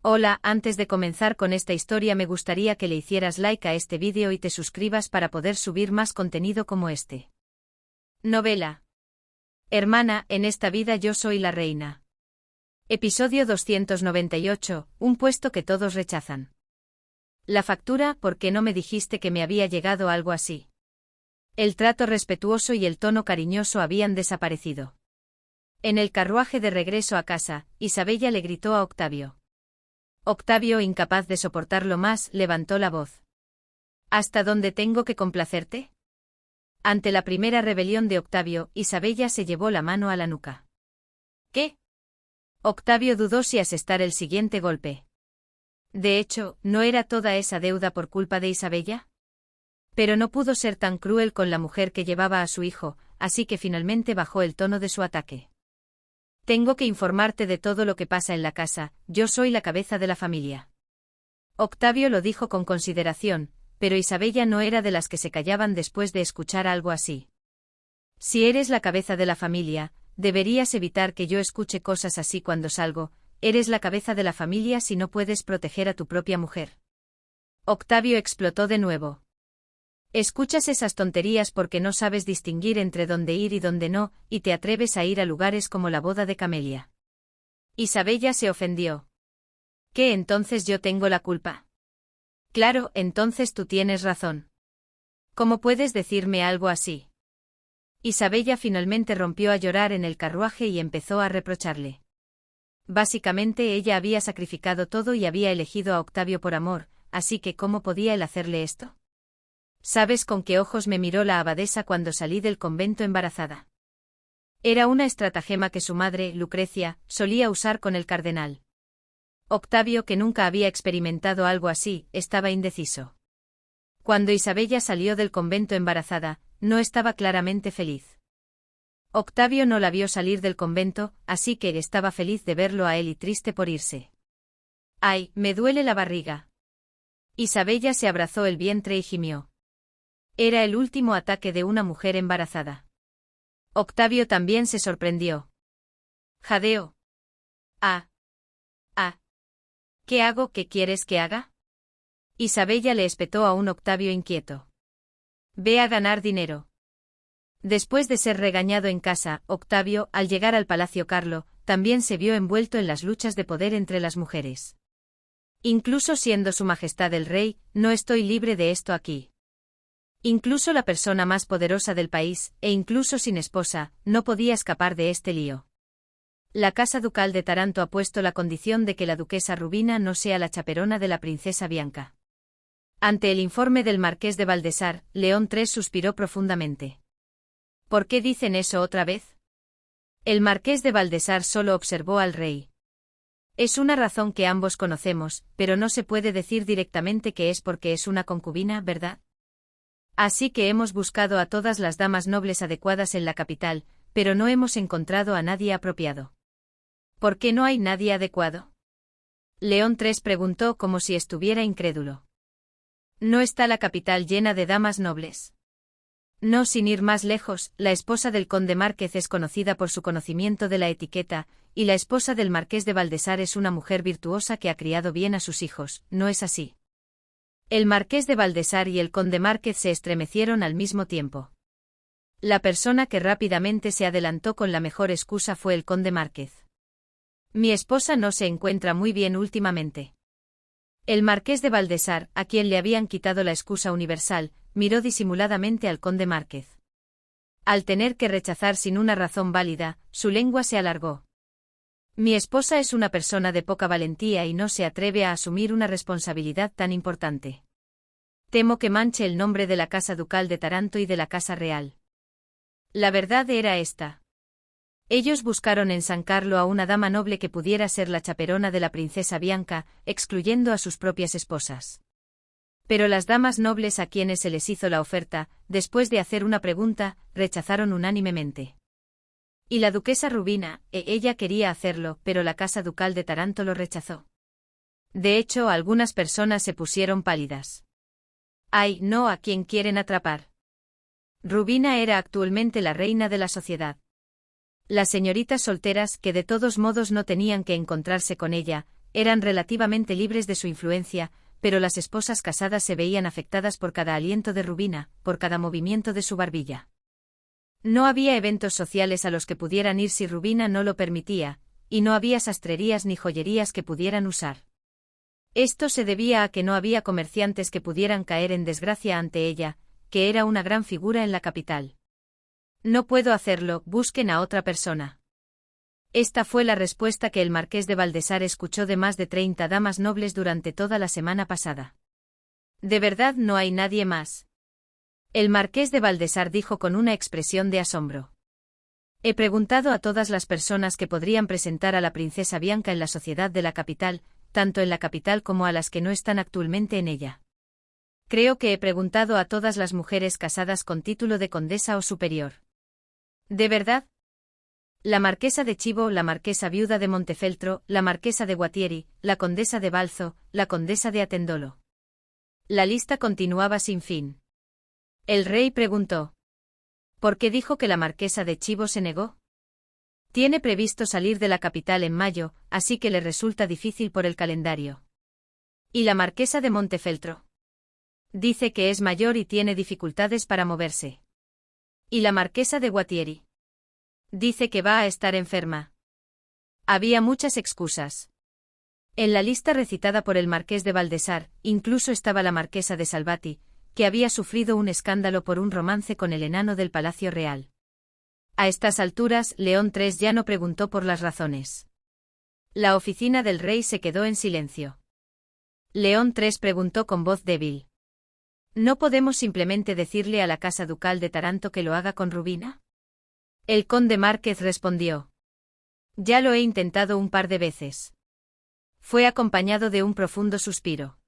Hola, antes de comenzar con esta historia me gustaría que le hicieras like a este vídeo y te suscribas para poder subir más contenido como este. Novela. Hermana, en esta vida yo soy la reina. Episodio 298, un puesto que todos rechazan. La factura, ¿por qué no me dijiste que me había llegado algo así? El trato respetuoso y el tono cariñoso habían desaparecido. En el carruaje de regreso a casa, Isabella le gritó a Octavio. Octavio, incapaz de soportarlo más, levantó la voz. ¿Hasta dónde tengo que complacerte? Ante la primera rebelión de Octavio, Isabella se llevó la mano a la nuca. ¿Qué? Octavio dudó si asestar el siguiente golpe. De hecho, ¿no era toda esa deuda por culpa de Isabella? Pero no pudo ser tan cruel con la mujer que llevaba a su hijo, así que finalmente bajó el tono de su ataque. Tengo que informarte de todo lo que pasa en la casa, yo soy la cabeza de la familia. Octavio lo dijo con consideración, pero Isabella no era de las que se callaban después de escuchar algo así. Si eres la cabeza de la familia, deberías evitar que yo escuche cosas así cuando salgo. Eres la cabeza de la familia si no puedes proteger a tu propia mujer. Octavio explotó de nuevo. Escuchas esas tonterías porque no sabes distinguir entre dónde ir y dónde no, y te atreves a ir a lugares como la boda de Camelia. Isabella se ofendió. ¿Qué, entonces yo tengo la culpa? Claro, entonces tú tienes razón. ¿Cómo puedes decirme algo así? Isabella finalmente rompió a llorar en el carruaje y empezó a reprocharle. Básicamente ella había sacrificado todo y había elegido a Octavio por amor, así que ¿cómo podía él hacerle esto? ¿Sabes con qué ojos me miró la abadesa cuando salí del convento embarazada? Era una estratagema que su madre, Lucrecia, solía usar con el cardenal. Octavio, que nunca había experimentado algo así, estaba indeciso. Cuando Isabella salió del convento embarazada, no estaba claramente feliz. Octavio no la vio salir del convento, así que estaba feliz de verlo a él y triste por irse. ¡Ay, me duele la barriga! Isabella se abrazó el vientre y gimió. Era el último ataque de una mujer embarazada. Octavio también se sorprendió. Jadeó. Ah. ¿Qué hago? ¿Qué quieres que haga? Isabella le espetó a un Octavio inquieto. Ve a ganar dinero. Después de ser regañado en casa, Octavio, al llegar al Palacio Carlo, también se vio envuelto en las luchas de poder entre las mujeres. Incluso siendo su majestad el rey, no estoy libre de esto aquí. Incluso la persona más poderosa del país, e incluso sin esposa, no podía escapar de este lío. La Casa Ducal de Taranto ha puesto la condición de que la duquesa Rubina no sea la chaperona de la princesa Bianca. Ante el informe del marqués de Valdesar, León III suspiró profundamente. ¿Por qué dicen eso otra vez? El marqués de Valdesar solo observó al rey. Es una razón que ambos conocemos, pero no se puede decir directamente que es porque es una concubina, ¿verdad? Así que hemos buscado a todas las damas nobles adecuadas en la capital, pero no hemos encontrado a nadie apropiado. ¿Por qué no hay nadie adecuado? León III preguntó como si estuviera incrédulo. ¿No está la capital llena de damas nobles? No, sin ir más lejos, la esposa del conde Márquez es conocida por su conocimiento de la etiqueta, y la esposa del marqués de Valdesar es una mujer virtuosa que ha criado bien a sus hijos, ¿no es así? El marqués de Valdesar y el conde Márquez se estremecieron al mismo tiempo. La persona que rápidamente se adelantó con la mejor excusa fue el conde Márquez. Mi esposa no se encuentra muy bien últimamente. El marqués de Valdesar, a quien le habían quitado la excusa universal, miró disimuladamente al conde Márquez. Al tener que rechazar sin una razón válida, su lengua se alargó. Mi esposa es una persona de poca valentía y no se atreve a asumir una responsabilidad tan importante. Temo que manche el nombre de la Casa Ducal de Taranto y de la Casa Real. La verdad era esta. Ellos buscaron en San Carlo a una dama noble que pudiera ser la chaperona de la princesa Bianca, excluyendo a sus propias esposas. Pero las damas nobles a quienes se les hizo la oferta, después de hacer una pregunta, rechazaron unánimemente. Y la duquesa Rubina, ella quería hacerlo, pero la Casa Ducal de Taranto lo rechazó. De hecho, algunas personas se pusieron pálidas. ¡Ay, no! ¿A quién quieren atrapar? Rubina era actualmente la reina de la sociedad. Las señoritas solteras, que de todos modos no tenían que encontrarse con ella, eran relativamente libres de su influencia, pero las esposas casadas se veían afectadas por cada aliento de Rubina, por cada movimiento de su barbilla. No había eventos sociales a los que pudieran ir si Rubina no lo permitía, y no había sastrerías ni joyerías que pudieran usar. Esto se debía a que no había comerciantes que pudieran caer en desgracia ante ella, que era una gran figura en la capital. No puedo hacerlo, busquen a otra persona. Esta fue la respuesta que el marqués de Valdesar escuchó de más de 30 damas nobles durante toda la semana pasada. ¿De verdad no hay nadie más? El marqués de Valdesar dijo con una expresión de asombro. He preguntado a todas las personas que podrían presentar a la princesa Bianca en la sociedad de la capital, tanto en la capital como a las que no están actualmente en ella. Creo que he preguntado a todas las mujeres casadas con título de condesa o superior. ¿De verdad? La marquesa de Chivo, la marquesa viuda de Montefeltro, la marquesa de Guatieri, la condesa de Balzo, la condesa de Atendolo. La lista continuaba sin fin. El rey preguntó. ¿Por qué dijo que la marquesa de Chivo se negó? Tiene previsto salir de la capital en mayo, así que le resulta difícil por el calendario. ¿Y la marquesa de Montefeltro? Dice que es mayor y tiene dificultades para moverse. ¿Y la marquesa de Guatieri? Dice que va a estar enferma. Había muchas excusas. En la lista recitada por el marqués de Valdesar, incluso estaba la marquesa de Salvati, que había sufrido un escándalo por un romance con el enano del Palacio Real. A estas alturas, León III ya no preguntó por las razones. La oficina del rey se quedó en silencio. León III preguntó con voz débil. ¿No podemos simplemente decirle a la casa ducal de Taranto que lo haga con Rubina? El conde Márquez respondió. Ya lo he intentado un par de veces. Fue acompañado de un profundo suspiro.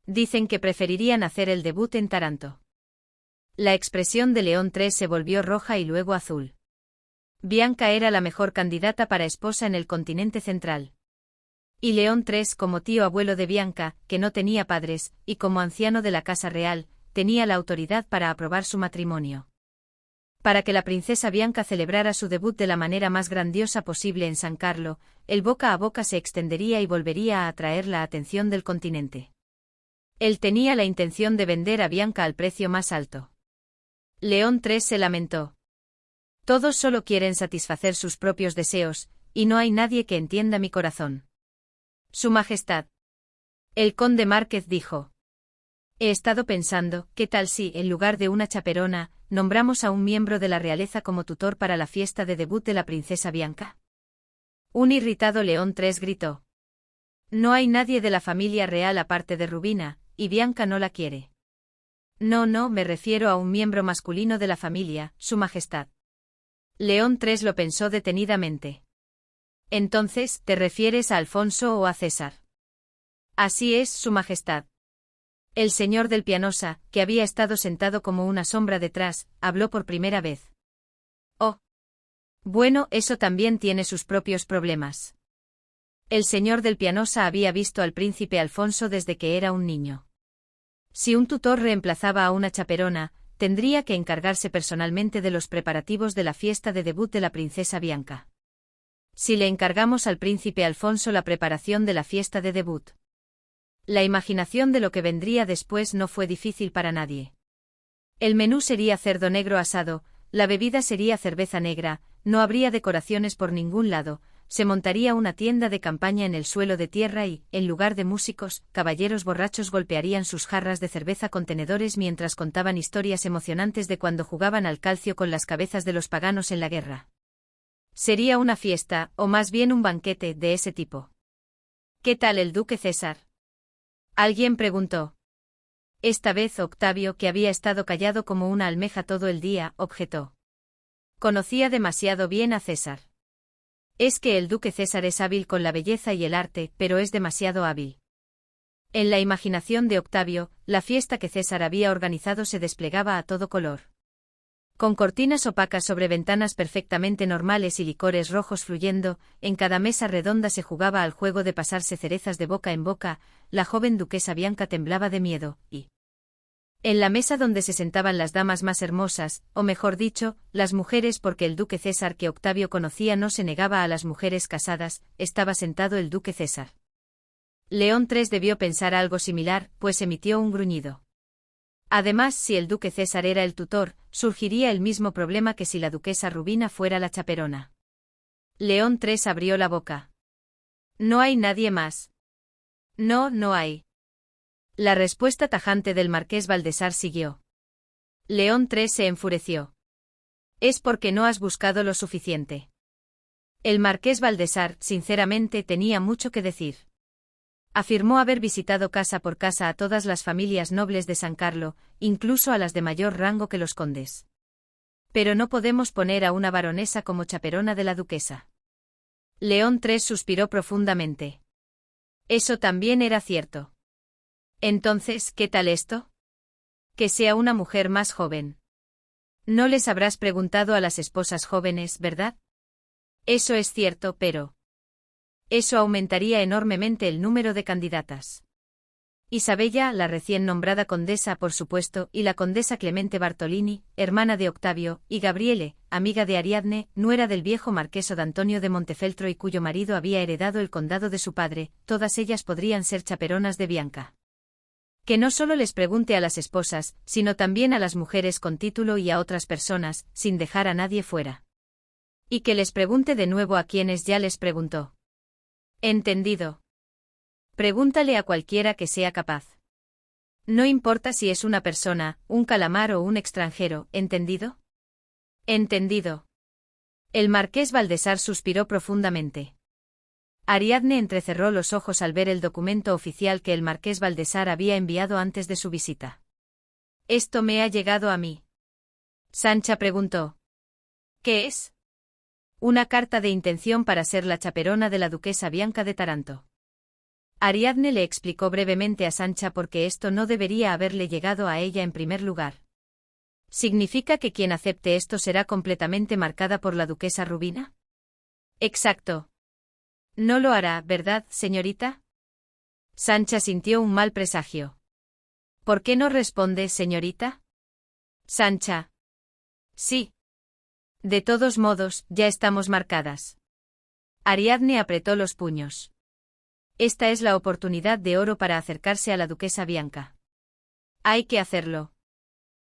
Dicen que preferirían hacer el debut en Taranto. La expresión de León III se volvió roja y luego azul. Bianca era la mejor candidata para esposa en el continente central. Y León III, como tío abuelo de Bianca, que no tenía padres, y como anciano de la Casa Real, tenía la autoridad para aprobar su matrimonio. Para que la princesa Bianca celebrara su debut de la manera más grandiosa posible en San Carlo, el boca a boca se extendería y volvería a atraer la atención del continente. Él tenía la intención de vender a Bianca al precio más alto. León III se lamentó. Todos solo quieren satisfacer sus propios deseos, y no hay nadie que entienda mi corazón. Su Majestad. El conde Márquez dijo. He estado pensando, ¿qué tal si, en lugar de una chaperona, nombramos a un miembro de la realeza como tutor para la fiesta de debut de la princesa Bianca? Un irritado León III gritó. No hay nadie de la familia real aparte de Rubina, y Bianca no la quiere. No, me refiero a un miembro masculino de la familia, Su Majestad. León III lo pensó detenidamente. Entonces, ¿te refieres a Alfonso o a César? Así es, Su Majestad. El señor del Pianosa, que había estado sentado como una sombra detrás, habló por primera vez. Oh. Bueno, eso también tiene sus propios problemas. El señor del Pianosa había visto al príncipe Alfonso desde que era un niño. Si un tutor reemplazaba a una chaperona, tendría que encargarse personalmente de los preparativos de la fiesta de debut de la princesa Bianca. Si le encargamos al príncipe Alfonso la preparación de la fiesta de debut. La imaginación de lo que vendría después no fue difícil para nadie. El menú sería cerdo negro asado, la bebida sería cerveza negra, no habría decoraciones por ningún lado, se montaría una tienda de campaña en el suelo de tierra y, en lugar de músicos, caballeros borrachos golpearían sus jarras de cerveza con tenedores mientras contaban historias emocionantes de cuando jugaban al calcio con las cabezas de los paganos en la guerra. Sería una fiesta, o más bien un banquete, de ese tipo. ¿Qué tal el duque César? Alguien preguntó. Esta vez Octavio, que había estado callado como una almeja todo el día, objetó. Conocía demasiado bien a César. Es que el duque César es hábil con la belleza y el arte, pero es demasiado hábil. En la imaginación de Octavio, la fiesta que César había organizado se desplegaba a todo color. Con cortinas opacas sobre ventanas perfectamente normales y licores rojos fluyendo, en cada mesa redonda se jugaba al juego de pasarse cerezas de boca en boca, la joven duquesa Bianca temblaba de miedo, y en la mesa donde se sentaban las damas más hermosas, o mejor dicho, las mujeres porque el duque César que Octavio conocía no se negaba a las mujeres casadas, estaba sentado el duque César. León III debió pensar algo similar, pues emitió un gruñido. Además, si el duque César era el tutor, surgiría el mismo problema que si la duquesa Rubina fuera la chaperona. León III abrió la boca. No hay nadie más. No, no hay. La respuesta tajante del marqués Baltasar siguió. León III se enfureció. Es porque no has buscado lo suficiente. El marqués Baltasar, sinceramente, tenía mucho que decir. Afirmó haber visitado casa por casa a todas las familias nobles de San Carlo, incluso a las de mayor rango que los condes. Pero no podemos poner a una baronesa como chaperona de la duquesa. León III suspiró profundamente. Eso también era cierto. Entonces, ¿qué tal esto? Que sea una mujer más joven. No les habrás preguntado a las esposas jóvenes, ¿verdad? Eso es cierto, pero eso aumentaría enormemente el número de candidatas. Isabella, la recién nombrada condesa, por supuesto, y la condesa Clemente Bartolini, hermana de Octavio, y Gabriele, amiga de Ariadne, nuera del viejo marqueso d'Antonio de Montefeltro y cuyo marido había heredado el condado de su padre, todas ellas podrían ser chaperonas de Bianca. Que no solo les pregunte a las esposas, sino también a las mujeres con título y a otras personas, sin dejar a nadie fuera. Y que les pregunte de nuevo a quienes ya les preguntó. Entendido. Pregúntale a cualquiera que sea capaz. No importa si es una persona, un calamar o un extranjero, ¿entendido? Entendido. El marqués Baltasar suspiró profundamente. Ariadne entrecerró los ojos al ver el documento oficial que el marqués Baltasar había enviado antes de su visita. Esto me ha llegado a mí. Sancha preguntó. ¿Qué es? Una carta de intención para ser la chaperona de la duquesa Bianca de Taranto. Ariadne le explicó brevemente a Sancha por qué esto no debería haberle llegado a ella en primer lugar. ¿Significa que quien acepte esto será completamente marcada por la duquesa Rubina? Exacto. No lo hará, ¿verdad, señorita? Sancha sintió un mal presagio. ¿Por qué no responde, señorita? Sancha. Sí. De todos modos, ya estamos marcadas. Ariadne apretó los puños. Esta es la oportunidad de oro para acercarse a la duquesa Bianca. Hay que hacerlo.